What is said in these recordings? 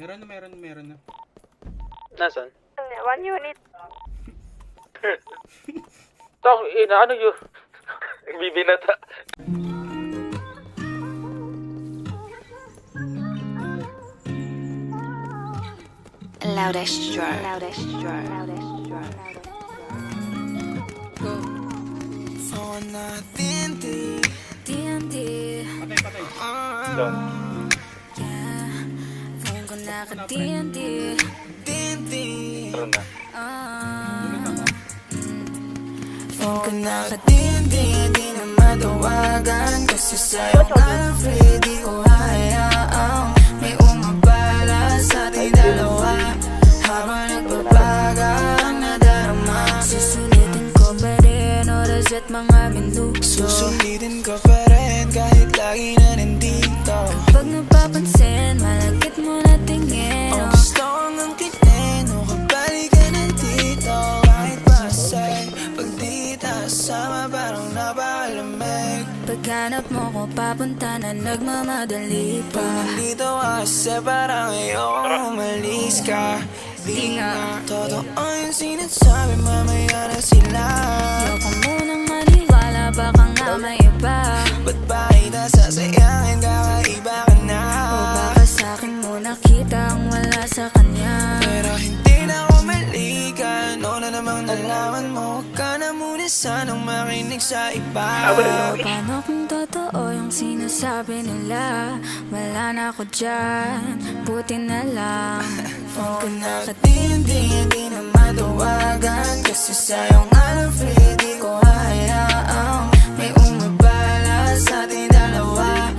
Meron na. Nasaan? 1 unit. Tang ina, ano yun? Bibinata. Loudest drawer. Loudest drawer. Loudest drawer. Phone natin TNT. Patay. Doon. Yeah. Phone ko naka-TNT. TNT. Meron na. Phone ko naka-TNT. Di na matawagan kasi sa'yo nga free. Di ko hayaang may umabala sa ating dalawa. Habang nagbabaga ang nadarama. Susulitin ko pa rin oras at mga minuto. Susulitin ko pa rin kahit lagi na nandito. Kapag napapansin, malagkit mo na tingin. Oh, gusto kong angkitin o kabalik ka na dito. Kahit pasay, pag di kasama parang napakalamig. Paghanap mo ko papunta na nagmamadali pa. Nandito kasi parang ayokong umalis ka. Di nga totoo yung sinasabi, mamaya na sila. Ayoko munang maniwala, baka nga may iba. Ba't ba kita sasayangin, kakaiba ka na? O baka sa'kin mo nakita ang wala sa kanya. Pero hindi na ako malikan, o na namang nalaman mo. Huwag ka na muna sanang makinig sa iba. Paano kung totoo yung sinasabi nila? Wala na ako dyan, buti na lang. Phone ko naka-TNT, di na matawagan kasi sa'yo nga lang free. Di ko hayaang may umabala sa ating dalawa.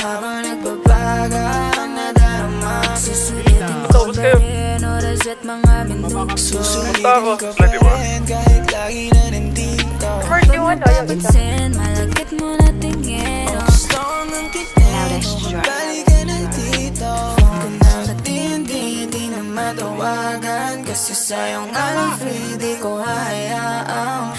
Habang nagbabaga ang nadarama. Susulitin ko pa rin oras at mga minuto. Susulitin ko pa rin kahit lagi na nandito. Pag napapansin, malagkit mo na tingin. Oh, gusto kong angkitin o kabalik ka na dito. Phone ko naka-TNT, di na matawagan kasi sa'yo nga lang free. Di ko hayaang